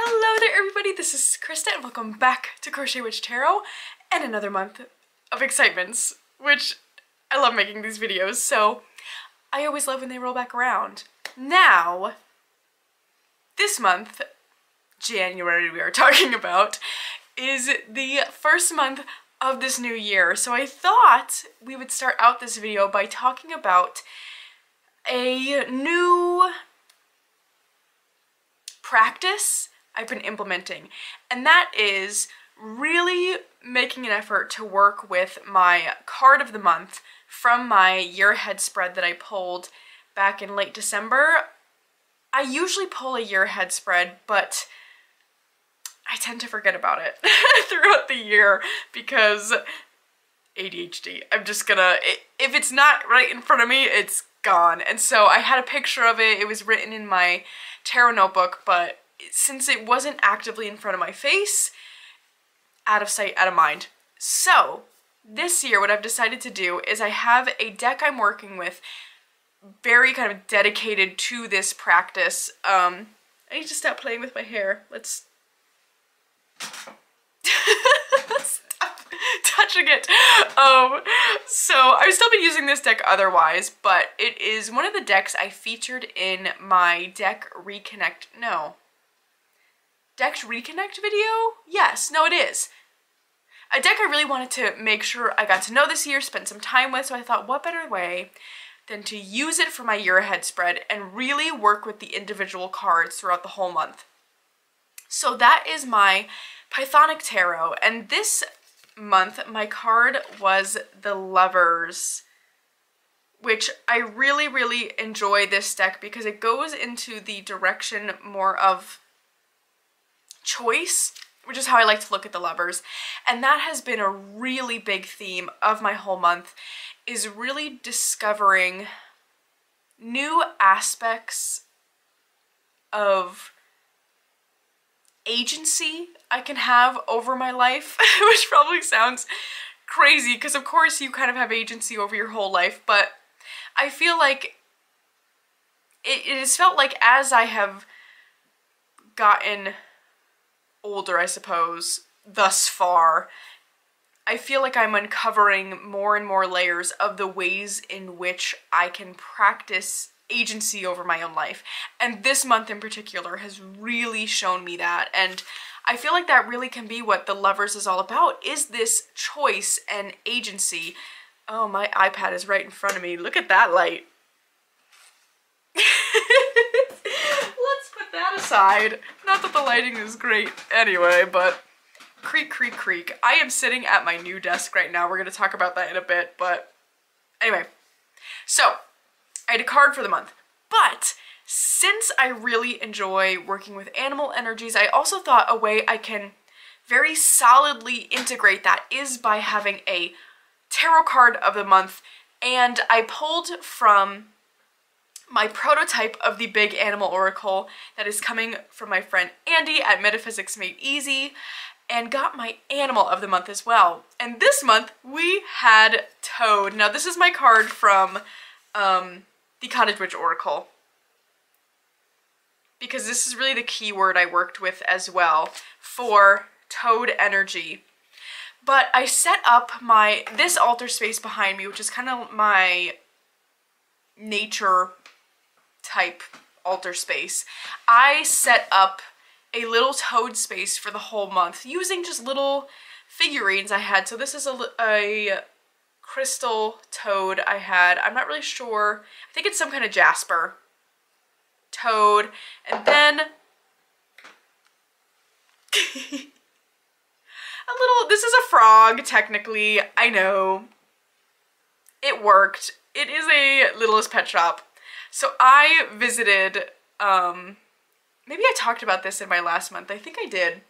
Hello there everybody, this is Krista and welcome back to Crochet Witch Tarot and another month of excitements, which I love making these videos, so I always love when they roll back around. Now, this month, January we are talking about, is the first month of this new year, so I thought we would start out this video by talking about a new practice I've been implementing, and that is really making an effort to work with my card of the month from my year ahead spread that I pulled back in late December. I usually pull a year ahead spread, but I tend to forget about it throughout the year because ADHD. I'm just gonna, if it's not right in front of me, it's gone. And so I had a picture of it. It was written in my tarot notebook, but since it wasn't actively in front of my face, out of sight, out of mind. So this year what I've decided to do is I have a deck I'm working with very kind of dedicated to this practice. I need to stop playing with my hair. Let's stop touching it. So I've still been using this deck otherwise, but it is one of the decks I featured in my Deck Reconnect video? Yes, no it is. A deck I really wanted to make sure I got to know this year, spend some time with, so I thought what better way than to use it for my year ahead spread and really work with the individual cards throughout the whole month. So that is my Pythonic Tarot, and this month my card was the Lovers, which I really enjoy this deck because it goes into the direction more of choice, which is how I like to look at the Lovers, and that has been a really big theme of my whole month, is really discovering new aspects of agency I can have over my life, which probably sounds crazy because of course you kind of have agency over your whole life, but I feel like it has felt like as I have gotten older, I suppose, thus far, I feel like I'm uncovering more and more layers of the ways in which I can practice agency over my own life. And this month in particular has really shown me that. And I feel like that really can be what the Lovers is all about, is this choice and agency. Oh, my iPad is right in front of me. Look at that light. Let's put that aside. Not that the lighting is great anyway, but creak, creak, creak. I am sitting at my new desk right now. We're going to talk about that in a bit, but anyway. So, I had a card for the month, but since I really enjoy working with animal energies, I also thought a way I can very solidly integrate that is by having a tarot card of the month, and I pulled from my prototype of the Big Animal Oracle that is coming from my friend Andy at Metaphysics Made Easy, and got my animal of the month as well. And this month we had Toad. Now this is my card from the Cottage Witch Oracle, because this is really the key word I worked with as well for Toad energy. But I set up this altar space behind me, which is kind of my nature type altar space. I set up a little toad space for the whole month using just little figurines I had. So this is a crystal toad I had. I'm not really sure. I think it's some kind of jasper toad. And then this is a frog technically. I know. It worked. It is a Littlest Pet Shop. So I visited, maybe I talked about this in my last month. I think I did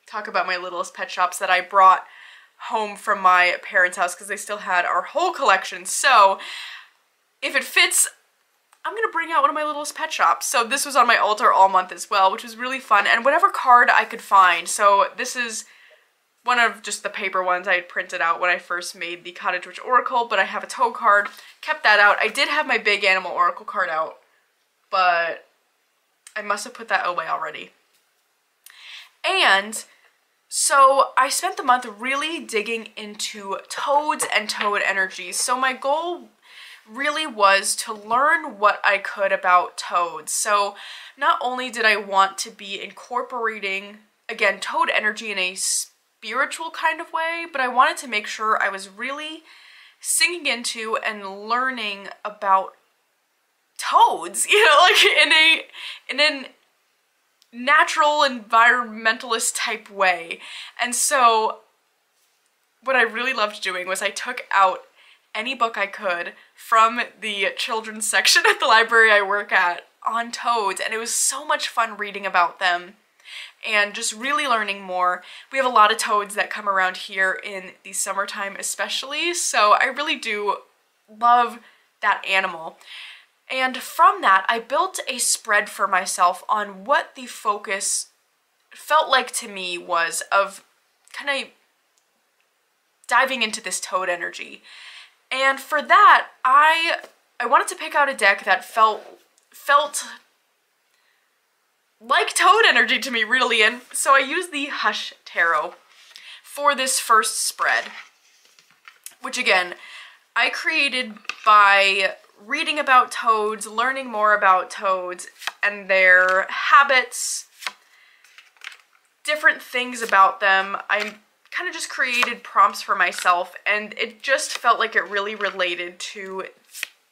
talk about my Littlest Pet Shops that I brought home from my parents' house because they still had our whole collection. So if it fits, I'm gonna bring out one of my Littlest Pet Shops. So this was on my altar all month as well, which was really fun, and whatever card I could find. So this is one of just the paper ones I had printed out when I first made the Cottage Witch Oracle, but I have a Toad card, kept that out. I did have my Big Animal Oracle card out, but I must have put that away already. And so I spent the month really digging into toads and toad energies. So my goal really was to learn what I could about toads. So not only did I want to be incorporating, again, toad energy in a spiritual kind of way, but I wanted to make sure I was really sinking into and learning about toads, you know, like in a natural environmentalist type way. And so what I really loved doing was I took out any book I could from the children's section at the library I work at on toads, and it was so much fun reading about them and just really learning more. We have a lot of toads that come around here in the summertime especially, so I really do love that animal. And from that, I built a spread for myself on what the focus felt like to me was of kind of diving into this toad energy. And for that, I wanted to pick out a deck that felt like toad energy to me, really, and so I used the Hush Tarot for this first spread, which again, I created by reading about toads, learning more about toads and their habits, different things about them. I kind of just created prompts for myself, and it just felt like it really related to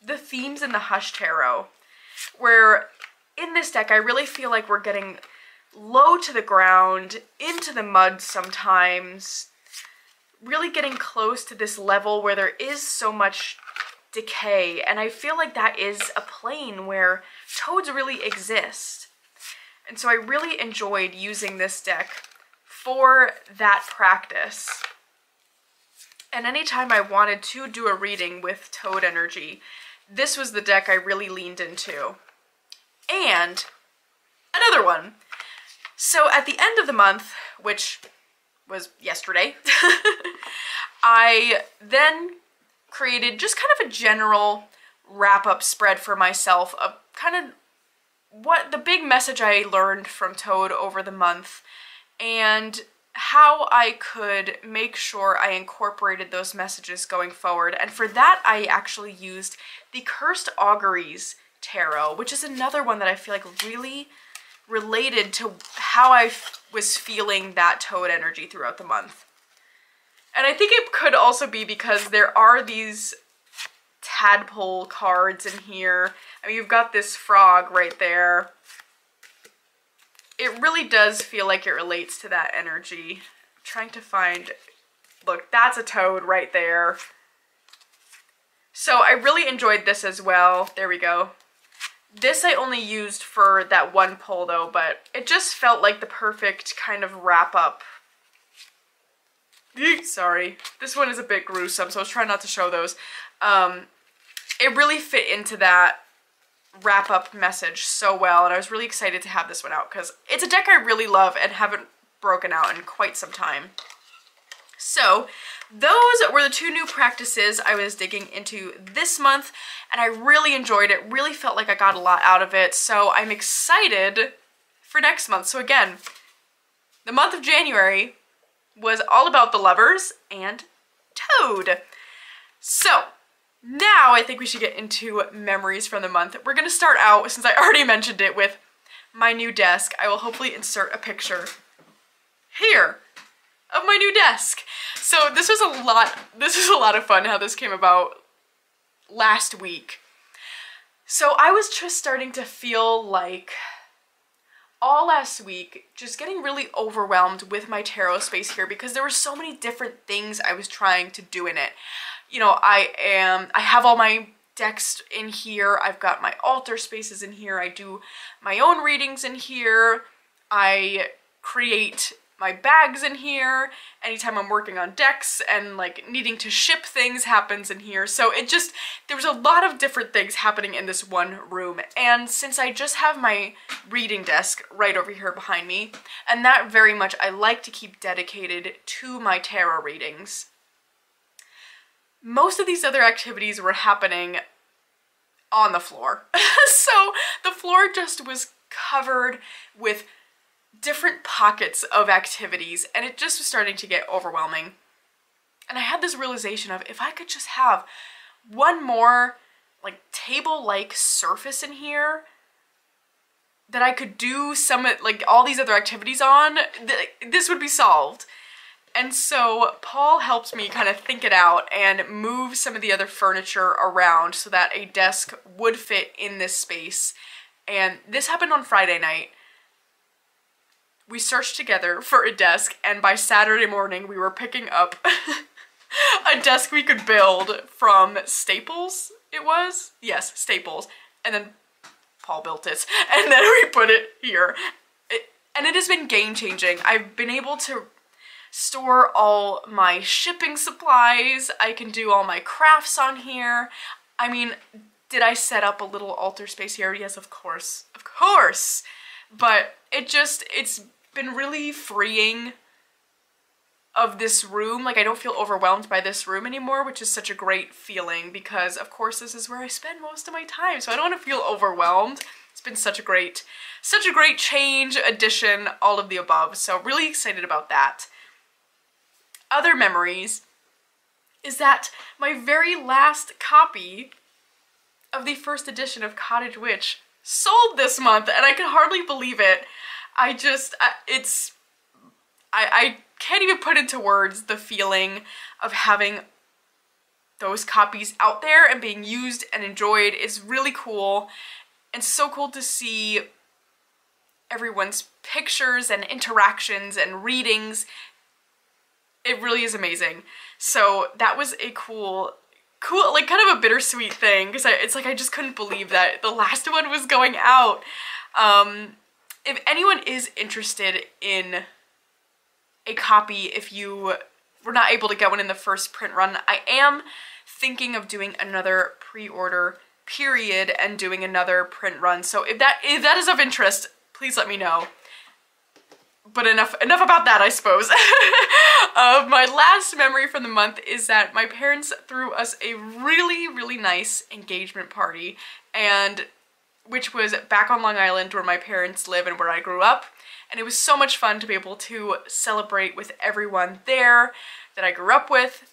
the themes in the Hush Tarot, where in this deck I really feel like we're getting low to the ground, into the mud sometimes, really getting close to this level where there is so much decay, and I feel like that is a plane where toads really exist. And so I really enjoyed using this deck for that practice. And anytime I wanted to do a reading with toad energy, this was the deck I really leaned into. And another one. So at the end of the month, which was yesterday, I then created just kind of a general wrap-up spread for myself of kind of what the big message I learned from Toad over the month and how I could make sure I incorporated those messages going forward. And for that, I actually used the Cursed Auguries Tarot, which is another one that I feel like really related to how I was feeling that toad energy throughout the month. And I think it could also be because there are these tadpole cards in here. I mean, you've got this frog right there. It really does feel like it relates to that energy. I'm trying to find, look, that's a toad right there. So I really enjoyed this as well. There we go. This I only used for that one pull though, but it just felt like the perfect kind of wrap up. Sorry, this one is a bit gruesome, so I was trying not to show those. It really fit into that wrap up message so well, and I was really excited to have this one out because it's a deck I really love and haven't broken out in quite some time. So those were the two new practices I was digging into this month, and I really enjoyed it. Really felt like I got a lot out of it, so I'm excited for next month. So again, the month of January was all about the Lovers and Toad. So now I think we should get into memories from the month. We're gonna start out, since I already mentioned it, with my new desk. I will hopefully insert a picture here of my new desk. So this was a lot of fun how this came about last week. So I was just starting to feel like all last week just getting really overwhelmed with my tarot space here because there were so many different things I was trying to do in it. You know, I have all my decks in here. I've got my altar spaces in here. I do my own readings in here. I create my bags in here. Anytime I'm working on decks and like needing to ship things happens in here. So there was a lot of different things happening in this one room. And since I just have my reading desk right over here behind me, and that very much I like to keep dedicated to my tarot readings, most of these other activities were happening on the floor. So the floor just was covered with different pockets of activities, and it just was starting to get overwhelming. And I had this realization of, if I could just have one more like table-like surface in here that I could do some like all these other activities on, this would be solved. And so Paul helped me kind of think it out and move some of the other furniture around so that a desk would fit in this space. And this happened on Friday night. We searched together for a desk, and by Saturday morning we were picking up a desk we could build from Staples, it was? Yes, Staples. And then Paul built it, and then we put it here. And it has been game-changing. I've been able to store all my shipping supplies. I can do all my crafts on here. I mean, did I set up a little altar space here? Yes, of course. Of course! But it's been really freeing of this room. Like, I don't feel overwhelmed by this room anymore, which is such a great feeling because, of course, this is where I spend most of my time, so I don't want to feel overwhelmed. It's been such a great change, addition, all of the above, so really excited about that. Other memories is that my very last copy of the first edition of Cottage Witch sold this month, and I can hardly believe it. I can't even put into words the feeling of having those copies out there and being used and enjoyed. It's really cool, and so cool to see everyone's pictures and interactions and readings. It really is amazing. So that was a cool, like kind of a bittersweet thing, because it's like I just couldn't believe that the last one was going out. If anyone is interested in a copy, if you were not able to get one in the first print run, I am thinking of doing another pre-order period and doing another print run. So if that is of interest, please let me know. But enough about that, I suppose. My last memory from the month is that my parents threw us a really, really nice engagement party, and which was back on Long Island where my parents live and where I grew up. And it was so much fun to be able to celebrate with everyone there that I grew up with.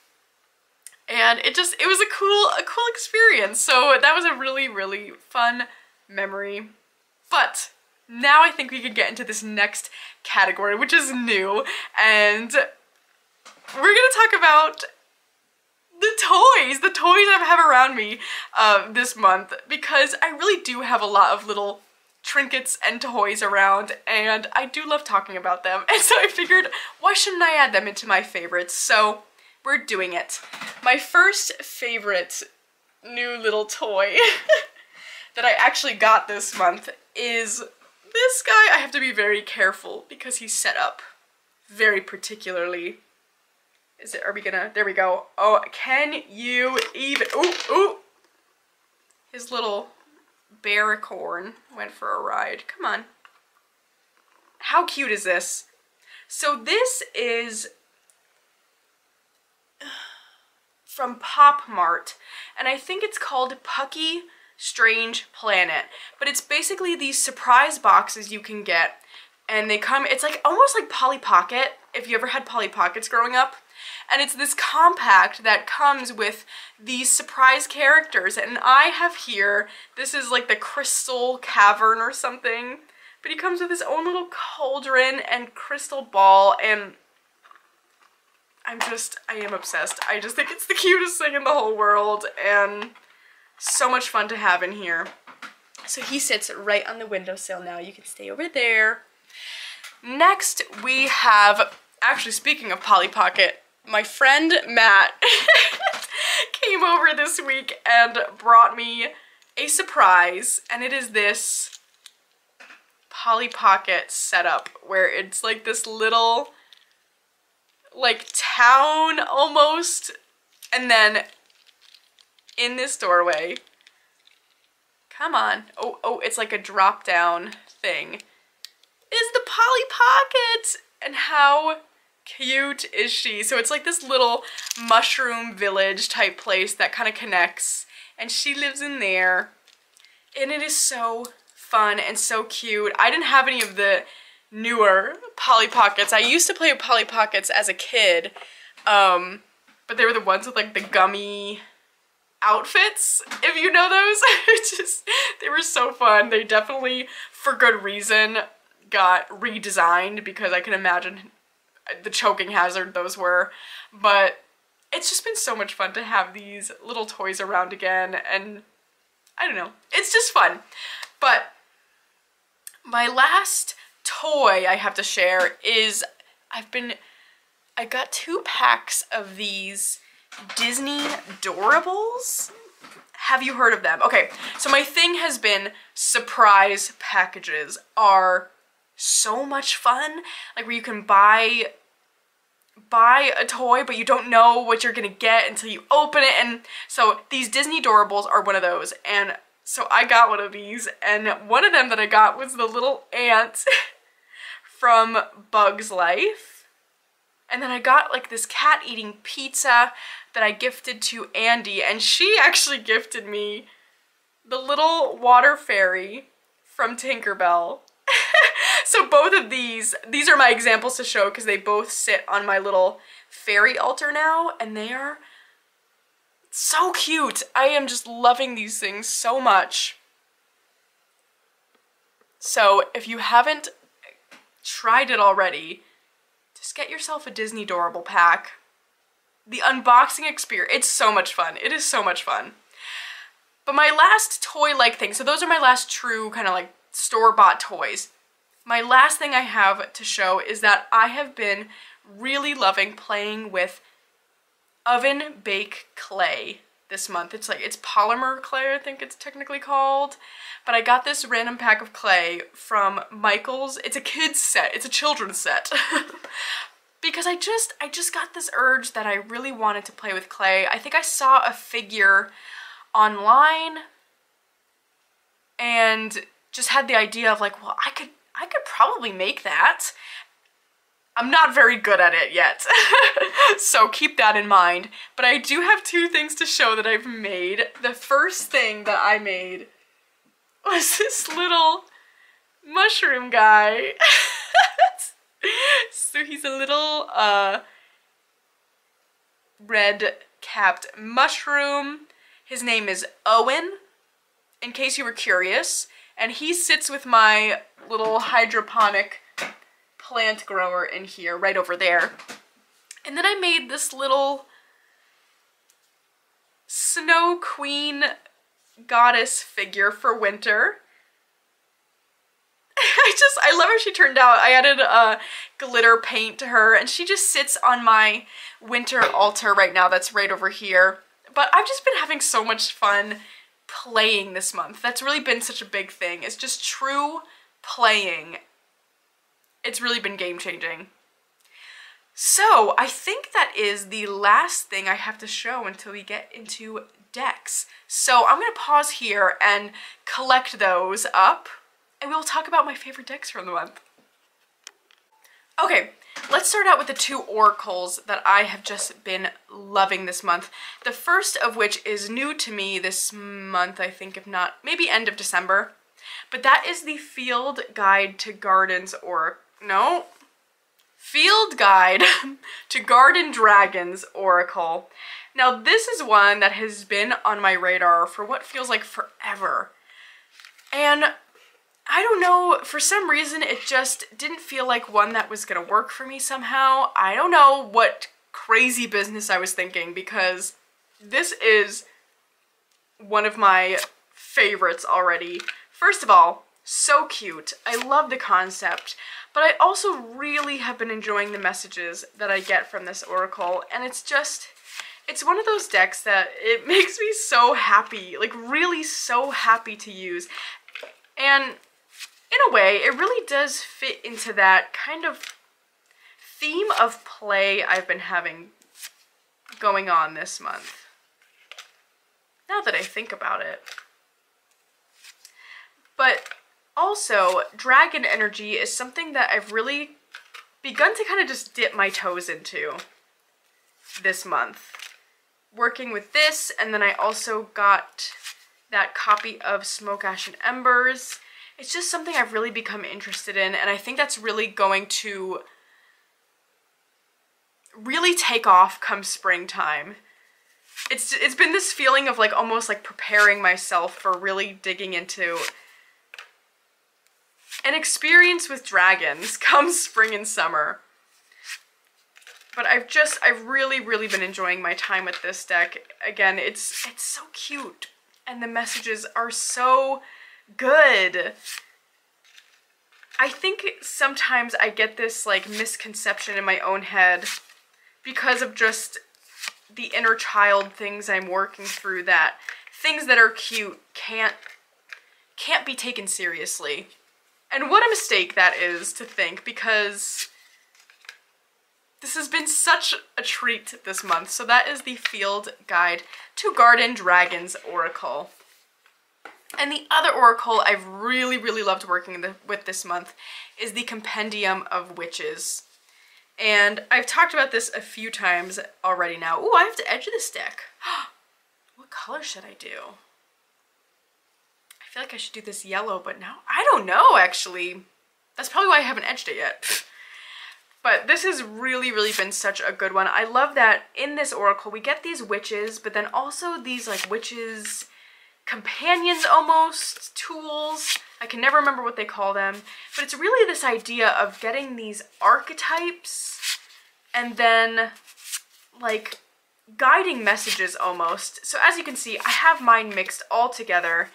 And it was a cool experience. So that was a really, really fun memory. But now I think we could get into this next category, which is new, and we're gonna talk about the toys I have around me this month, because I really do have a lot of little trinkets and toys around, and I do love talking about them, and so I figured, why shouldn't I add them into my favorites? So we're doing it. My first favorite new little toy that I actually got this month is this guy. I have to be very careful because he's set up very particularly. There we go. Oh, can you even, ooh. His little Bearicorn went for a ride. Come on. How cute is this? So this is from Pop Mart, and I think it's called Pucky Strange Planet, but it's basically these surprise boxes you can get, and they come, it's like almost like Polly Pocket, if you ever had Polly Pockets growing up, and it's this compact that comes with these surprise characters, and I have here, this is like the Crystal Cavern or something, but he comes with his own little cauldron and crystal ball, and I am obsessed. I just think it's the cutest thing in the whole world, and so much fun to have in here. So he sits right on the windowsill now. You can stay over there. Next, we have, actually speaking of Polly Pocket, my friend Matt came over this week and brought me a surprise, and it is this Polly Pocket setup where it's like this little, like, town almost, and then in this doorway, come on, oh, it's like a drop down thing, is the Polly Pocket, and how cute is she? So it's like this little mushroom village type place that kind of connects, and she lives in there, and it is so fun and so cute. I didn't have any of the newer Polly Pockets. I used to play with Polly Pockets as a kid, but they were the ones with like the gummy outfits, if you know those. They were so fun. They definitely, for good reason, got redesigned because I can imagine the choking hazard those were. But it's just been so much fun to have these little toys around again, and I don't know, it's just fun. But my last toy I have to share is I got 2 packs of these Disney Doorables. Have you heard of them? Okay, so my thing has been surprise packages are so much fun. Like where you can buy a toy but you don't know what you're gonna get until you open it. And so these Disney Doorables are one of those. And so I got one of these, and one of them that I got was the little ant from Bug's Life. And then I got like this cat eating pizza that I gifted to Andy, and she actually gifted me the little water fairy from Tinkerbell. So both of these are my examples to show because they both sit on my little fairy altar now, and they are so cute. I am just loving these things so much. So if you haven't tried it already, just get yourself a Disney Doorable pack. The unboxing experience, it's so much fun. It is so much fun. But my last toy-like thing, so those are my last true kind of like store-bought toys. My last thing I have to show is that I have been really loving playing with oven bake clay this month. It's polymer clay, I think it's technically called. But I got this random pack of clay from Michaels. It's a kid's set, it's a children's set. Because I just got this urge that I really wanted to play with clay. I think I saw a figure online and just had the idea of like, well, I could probably make that. I'm not very good at it yet, so keep that in mind. But I do have 2 things to show that I've made. The first thing that I made was this little mushroom guy. So he's a little red-capped mushroom. His name is Owen, in case you were curious. And he sits with my little hydroponic plant grower in here, right over there. And then I made this little Snow Queen goddess figure for winter. I love how she turned out. I added glitter paint to her, and she just sits on my winter altar right now that's right over here. But I've just been having so much fun playing this month. That's really been such a big thing. It's just true playing. It's really been game-changing. So I think that is the last thing I have to show until we get into decks. So I'm going to pause here and collect those up, and we'll talk about my favorite decks from the month. Okay, let's start out with the 2 oracles that I have just been loving this month. The first of which is new to me this month, I think, if not, maybe end of December. But that is the Field Guide to Gardens Field Guide to Garden Dragons Oracle. Now this is one that has been on my radar for what feels like forever. And I don't know, for some reason it just didn't feel like one that was gonna work for me somehow. I don't know what crazy business I was thinking, because this is one of my favorites already. First of all, so cute. I love the concept, but I also really have been enjoying the messages that I get from this oracle, and it's one of those decks that it makes me so happy, like really so happy to use. And in a way, it really does fit into that kind of theme of play I've been having going on this month, now that I think about it. But also, dragon energy is something that I've really begun to kind of just dip my toes into this month. Working with this, and then I also got that copy of Smoke, Ash, and Embers. It's just something I've really become interested in, and I think that's really going to really take off come springtime. It's been this feeling of like almost like preparing myself for really digging into an experience with dragons come spring and summer. But I've really been enjoying my time with this deck. Again, it's so cute, and the messages are so good. I think sometimes I get this like misconception in my own head because of just the inner child things I'm working through, that things that are cute can't be taken seriously. And what a mistake that is to think, because this has been such a treat this month. So that is the Field Guide to Garden Dragons Oracle. And the other oracle I've really loved working with this month is the Compendium of Witches. And I've talked about this a few times already now. Ooh, I have to edge this deck. What color should I do? I feel like I should do this yellow, but now I don't know, actually. That's probably why I haven't edged it yet. But this has really been such a good one. I love that in this oracle we get these witches, but then also these like witches companions almost, tools. I can never remember what they call them, but it's really this idea of getting these archetypes and then like guiding messages almost. So as you can see, I have mine mixed all together.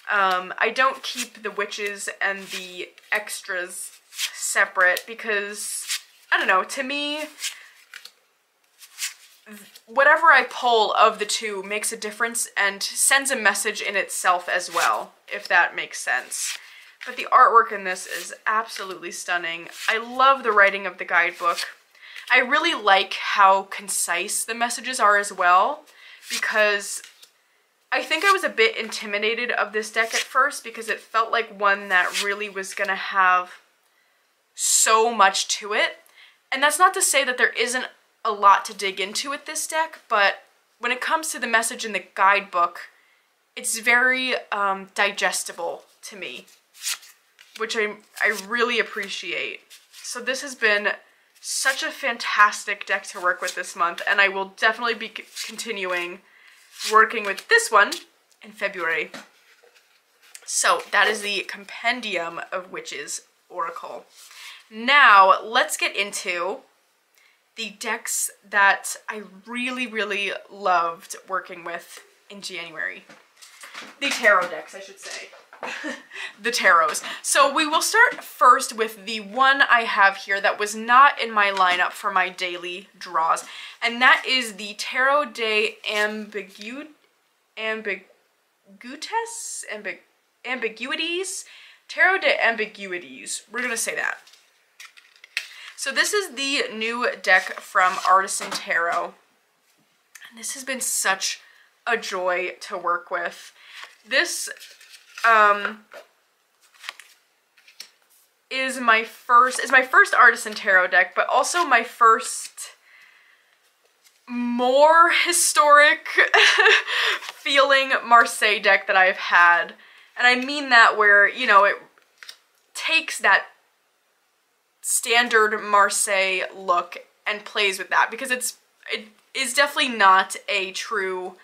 I don't keep the witches and the extras separate because, I don't know, to me, whatever I pull of the two makes a difference and sends a message in itself as well, if that makes sense. But the artwork in this is absolutely stunning. I love the writing of the guidebook. I really like how concise the messages are as well, because I think I was a bit intimidated of this deck at first because it felt like one that really was gonna have so much to it. And that's not to say that there isn't a lot to dig into with this deck, but when it comes to the message in the guidebook, it's very digestible to me, which I really appreciate. So this has been such a fantastic deck to work with this month, and I will definitely be continuing working with this one in February. So that is the Compendium of Witches Oracle. Now let's get into the decks that I really loved working with in January. The tarot decks, I should say. The tarots. So we will start first with the one I have here that was not in my lineup for my daily draws, and that is the Tarot de Ambiguities? Tarot de Ambiguities. We're gonna say that. So this is the new deck from Artisan Tarot, and this has been such a joy to work with. This is my first Artisan Tarot deck, but also my first more historic feeling Marseille deck that I've had. And I mean that where, you know, it takes that standard Marseille look and plays with that, because it is definitely not a true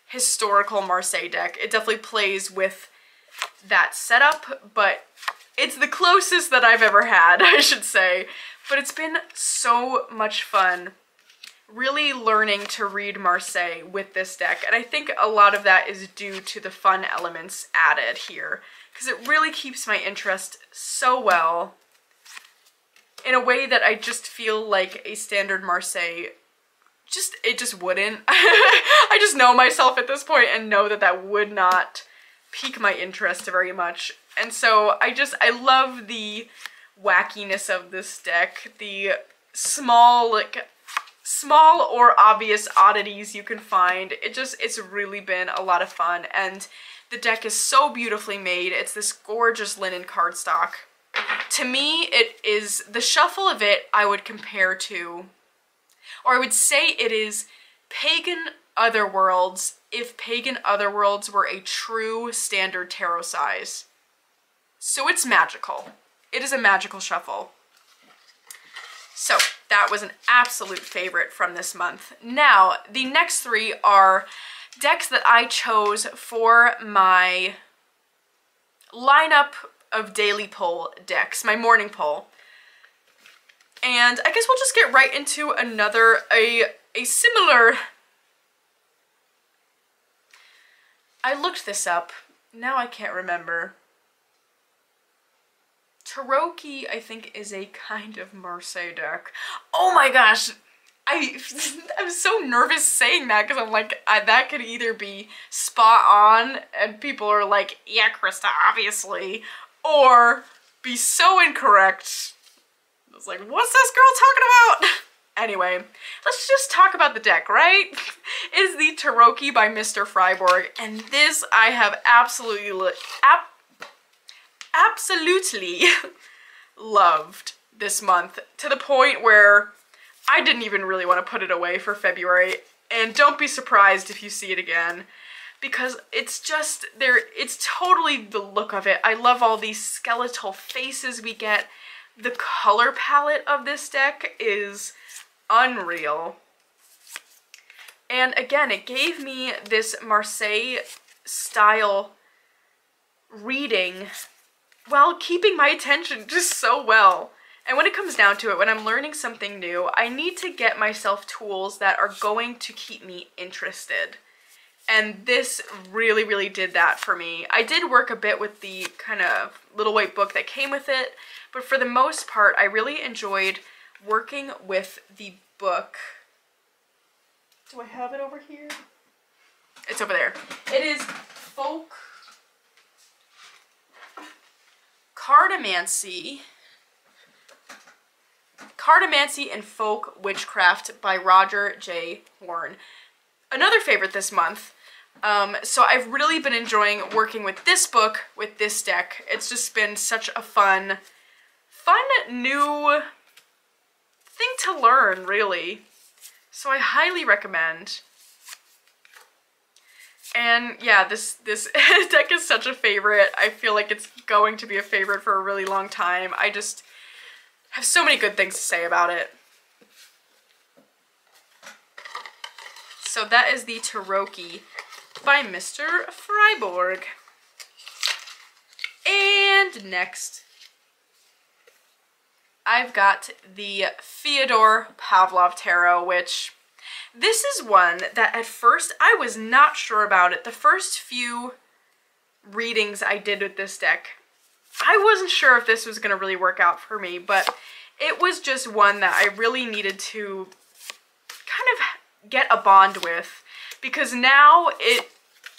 historical Marseille deck. It definitely plays with that setup, but it's the closest that I've ever had, I should say. But it's been so much fun really learning to read Marseille with this deck, and I think a lot of that is due to the fun elements added here, because it really keeps my interest so well in a way that I just feel like a standard Marseille it just wouldn't. I just know myself at this point and know that that would not pique my interest very much. And so I love the wackiness of this deck, the small or obvious oddities you can find. It's really been a lot of fun, and the deck is so beautifully made. It's this gorgeous linen cardstock. To me, it is, the shuffle of it I would compare to, or I would say it is Pagan Otherworlds if Pagan Otherworlds were a true standard tarot size. So it's magical. It is a magical shuffle. So that was an absolute favorite from this month. Now, the next three are decks that I chose for my lineup of daily pull decks, my morning pull. And I guess we'll just get right into another, a similar... I looked this up. Now I can't remember. Tarocchi, I think, is a kind of Marseille deck. Oh my gosh! I'm so nervous saying that because I'm like, that could either be spot on and people are like, yeah, Krista, obviously, or be so incorrect. I was like, what's this girl talking about? Anyway, let's just talk about the deck, right? It is the Tarocchi by Mr. Freiborg, and this I have absolutely loved this month, to the point where I didn't even really want to put it away for February, and don't be surprised if you see it again, because it's just, it's totally the look of it. I love all these skeletal faces we get. The color palette of this deck is unreal. And again, it gave me this Marseille style reading while keeping my attention just so well. And when it comes down to it, when I'm learning something new, I need to get myself tools that are going to keep me interested. And this really, really did that for me. I did work a bit with the kind of little white book that came with it, but for the most part, I really enjoyed working with the book. Do I have it over here? It's over there. It is Cartomancy and Folk Witchcraft by Roger J. Horn. Another favorite this month. So I've really been enjoying working with this book, with this deck. It's just been such a fun new thing to learn, really. So I highly recommend. And yeah, this deck is such a favorite. I feel like it's going to be a favorite for a really long time. I just have so many good things to say about it. So that is the Tarocchi by Mr. Freiborg. And next, I've got the Fyodor Pavlov Tarot, which this is one that at first I was not sure about it. The first few readings I did with this deck, I wasn't sure if this was going to really work out for me, but it was just one that I really needed to kind of get a bond with, because now it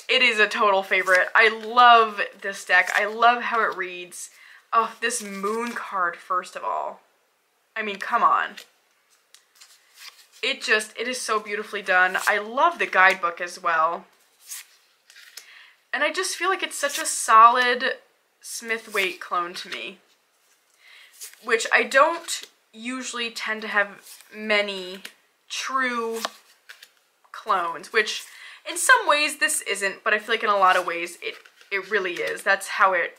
is a total favorite. I love this deck. I love how it reads. Oh, this moon card, first of all. I mean, come on. It is so beautifully done. I love the guidebook as well. And I just feel like it's such a solid Smith-Waite clone to me, which I don't usually tend to have many true clones, which in some ways this isn't, but I feel like in a lot of ways it really is. That's how it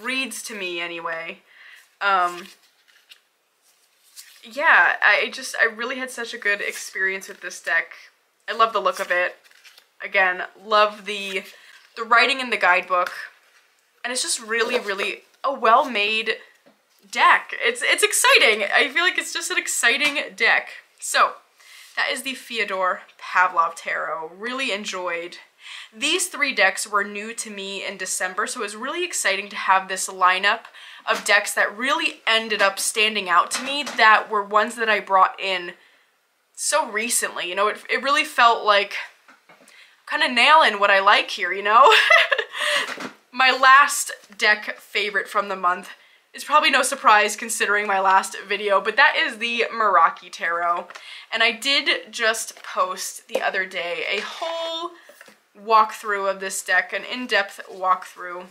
reads to me anyway. Yeah, I really had such a good experience with this deck. I love the look of it. Again, love the writing in the guidebook. And it's just really, really a well-made deck. It's exciting. I feel like it's just an exciting deck. So, that is the Fyodor Pavlov Tarot. Really enjoyed. These three decks were new to me in December, so it was really exciting to have this lineup of decks that really ended up standing out to me, that were ones that I brought in so recently. You know, it really felt like kind of nailing what I like here, you know? My last deck favorite from the month is probably no surprise considering my last video, but that is the Meraki Tarot. And I did just post the other day a whole walkthrough of this deck, an in-depth walkthrough.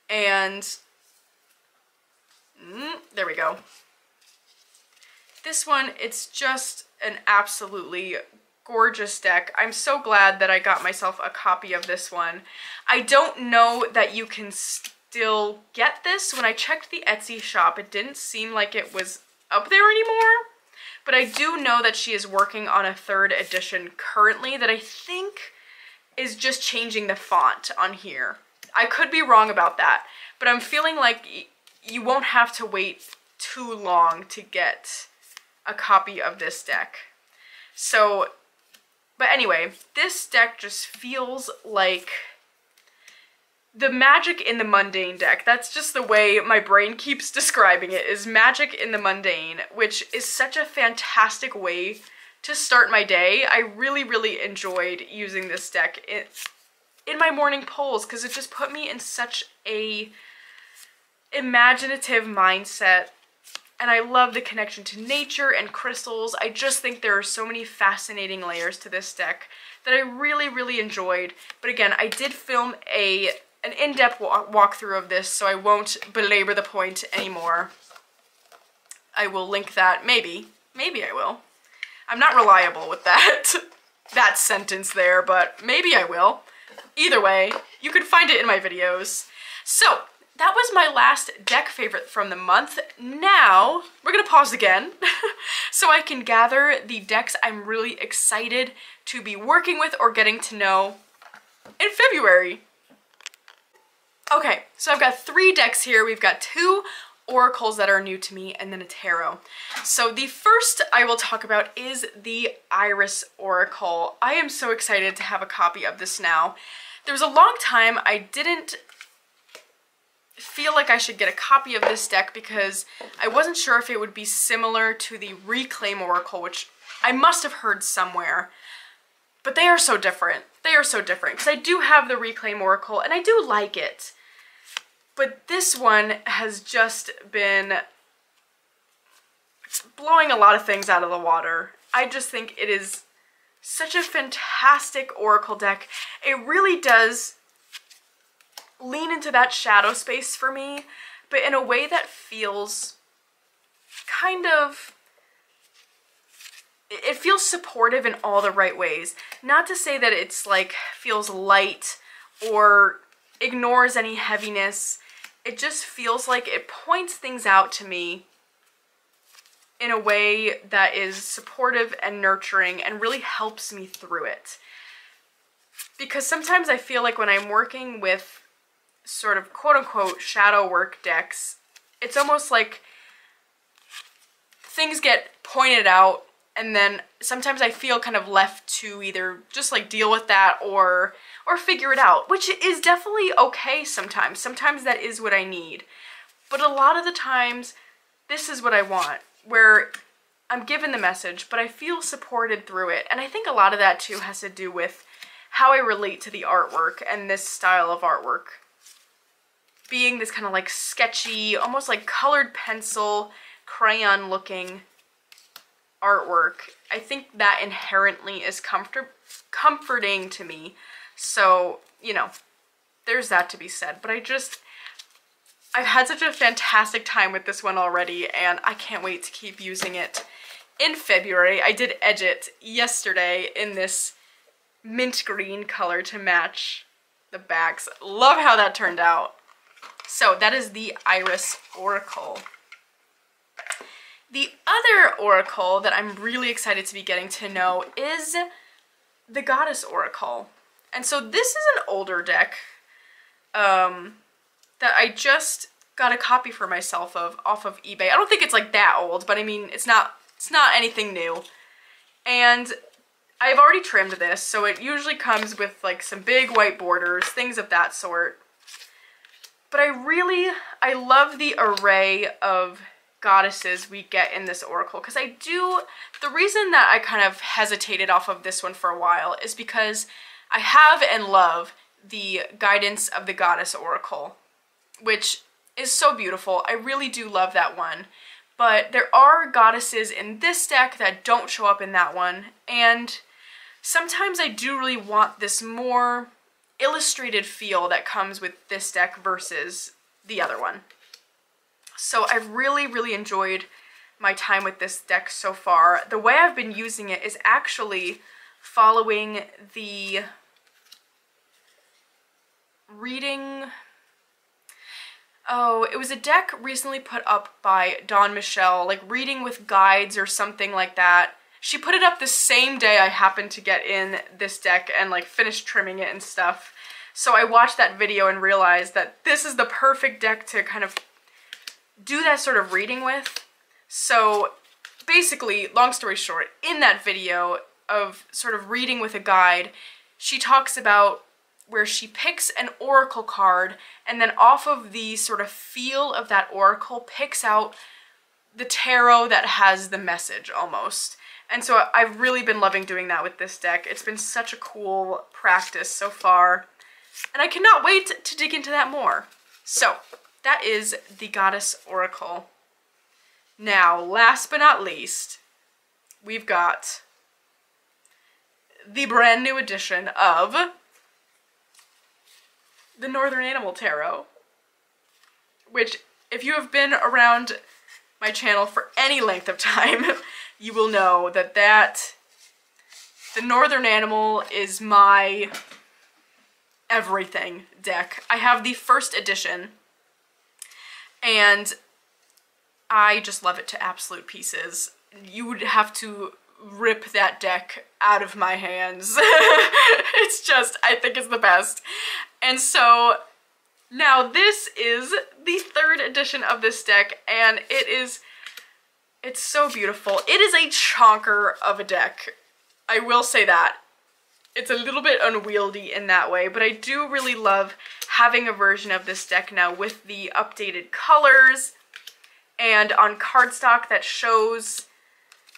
And there we go. This one, it's just an absolutely gorgeous deck. I'm so glad that I got myself a copy of this one. I don't know that you can still get this. When I checked the Etsy shop, it didn't seem like it was up there anymore. But I do know that she is working on a 3rd edition currently that I think is just changing the font on here. I could be wrong about that, but I'm feeling like you won't have to wait too long to get a copy of this deck. So, but anyway, this deck just feels like the Magic in the Mundane deck. That's just the way my brain keeps describing it, is Magic in the Mundane, which is such a fantastic way to start my day. I really, really enjoyed using this deck in my morning polls because it just put me in such a imaginative mindset. And I love the connection to nature and crystals. I just think there are so many fascinating layers to this deck that I really, really enjoyed. But again, I did film an in-depth walkthrough of this, so I won't belabor the point anymore. I will link that, maybe I will. I'm not reliable with that, that sentence there, but maybe I will. Either way, you can find it in my videos. So, that was my last deck favorite from the month. Now, we're gonna pause again so I can gather the decks I'm really excited to be working with or getting to know in February. Okay, so I've got 3 decks here. We've got 2 oracles that are new to me and then a tarot. So the first I will talk about is the Iris Oracle. I am so excited to have a copy of this now. There was a long time I didn't feel like I should get a copy of this deck because I wasn't sure if it would be similar to the Reclaim Oracle, which I must have heard somewhere. But they are so different. They are so different because I do have the Reclaim Oracle and I do like it. But this one has just been blowing a lot of things out of the water. I just think it is such a fantastic oracle deck. It really does lean into that shadow space for me, but in a way that feels kind of, it feels supportive in all the right ways. Not to say that it's like feels light or ignores any heaviness. It just feels like it points things out to me in a way that is supportive and nurturing and really helps me through it. Because sometimes I feel like when I'm working with sort of quote-unquote shadow work decks, it's almost like things get pointed out and then sometimes I feel kind of left to either just like deal with that or figure it out, which is definitely okay sometimes. Sometimes that is what I need. But a lot of the times, this is what I want, where I'm given the message, but I feel supported through it. And I think a lot of that too has to do with how I relate to the artwork and this style of artwork. Being this kind of like sketchy, almost like colored pencil, crayon looking artwork. I think that inherently is comforting to me. So, you know, there's that to be said. But I've had such a fantastic time with this one already, and I can't wait to keep using it in February. I did edge it yesterday in this mint green color to match the backs. Love how that turned out. So that is the Iris Oracle. The other oracle that I'm really excited to be getting to know is the Goddess Oracle. And so this is an older deck that I just got a copy for myself of off of eBay. I don't think it's like that old, but I mean, it's not anything new. And I've already trimmed this, so it usually comes with like some big white borders, things of that sort. But I love the array of goddesses we get in this oracle, because the reason that I kind of hesitated off of this one for a while is because I have and love the Guidance of the Goddess Oracle, which is so beautiful. I really do love that one. But there are goddesses in this deck that don't show up in that one, and sometimes I do really want this more illustrated feel that comes with this deck versus the other one. So I've really, really enjoyed my time with this deck so far. The way I've been using it is actually following the reading. Oh, it was a deck recently put up by Dawn Michelle, like reading with guides or something like that. She put it up the same day I happened to get in this deck and like finished trimming it and stuff. So I watched that video and realized that this is the perfect deck to kind of do that sort of reading with. So basically, long story short, in that video of sort of reading with a guide, she talks about where she picks an oracle card and then off of the sort of feel of that oracle picks out the tarot that has the message almost. And so I've really been loving doing that with this deck. It's been such a cool practice so far, and I cannot wait to dig into that more. So that is the Goddess Oracle. Now, last but not least, we've got the brand new edition of the Northern Animal Tarot, which, if you have been around my channel for any length of time, you will know that the Northern Animal is my everything deck. I have the first edition, and I just love it to absolute pieces. You would have to rip that deck out of my hands. It's just, I think it's the best. And so now this is the third edition of this deck, and it's so beautiful. It is a chonker of a deck. I will say that. It's a little bit unwieldy in that way, but I do really love having a version of this deck now with the updated colors and on cardstock that shows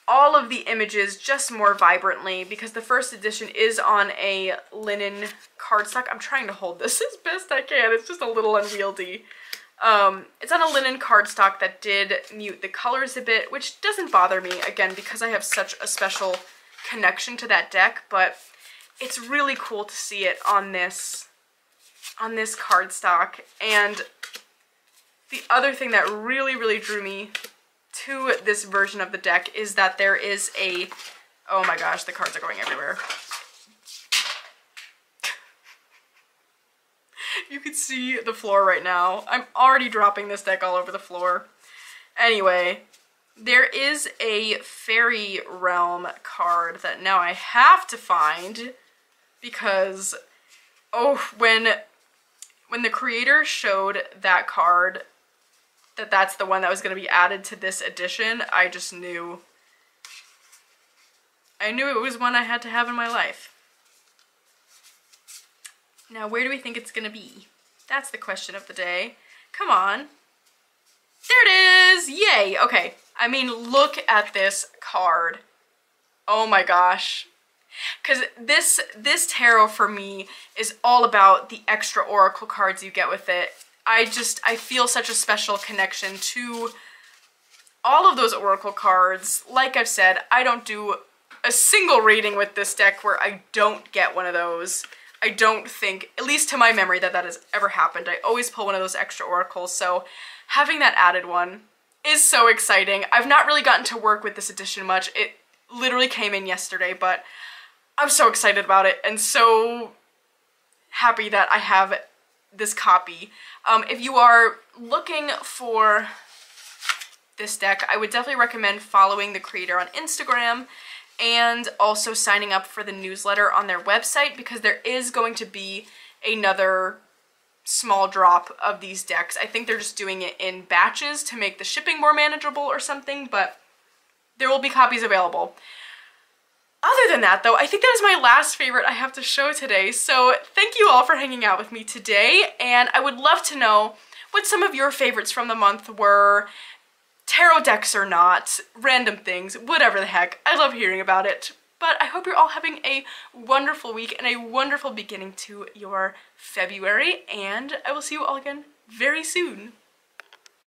all of the images just more vibrantly, because the first edition is on a linen cardstock. I'm trying to hold this as best I can. It's just a little unwieldy. It's on a linen cardstock that did mute the colors a bit, which doesn't bother me, again, because I have such a special connection to that deck, but it's really cool to see it on this cardstock. And the other thing that really, really drew me to this version of the deck is that there is a, oh my gosh, the cards are going everywhere. You can see the floor right now. I'm already dropping this deck all over the floor. Anyway, there is a Fairy Realm card that now I have to find because, oh, when the creator showed that card, that's the one that was going to be added to this edition, I just knew. I knew it was one I had to have in my life. Now, where do we think it's going to be? That's the question of the day. Come on. There it is! Yay! Okay. I mean, look at this card. Oh my gosh. Because this tarot for me is all about the extra oracle cards you get with it. I feel such a special connection to all of those oracle cards. Like I've said, I don't do a single reading with this deck where I don't get one of those. I don't think, at least to my memory, that has ever happened. I always pull one of those extra oracles, so having that added one is so exciting. I've not really gotten to work with this edition much. It literally came in yesterday, but I'm so excited about it and so happy that I have this copy. If you are looking for this deck, I would definitely recommend following the creator on Instagram and also signing up for the newsletter on their website, because there is going to be another small drop of these decks. I think they're just doing it in batches to make the shipping more manageable or something, but there will be copies available. Other than that, though, I think that is my last favorite I have to show today. So thank you all for hanging out with me today, and I would love to know what some of your favorites from the month were. Tarot decks or not, random things, whatever the heck. I love hearing about it. But I hope you're all having a wonderful week and a wonderful beginning to your February, and I will see you all again very soon.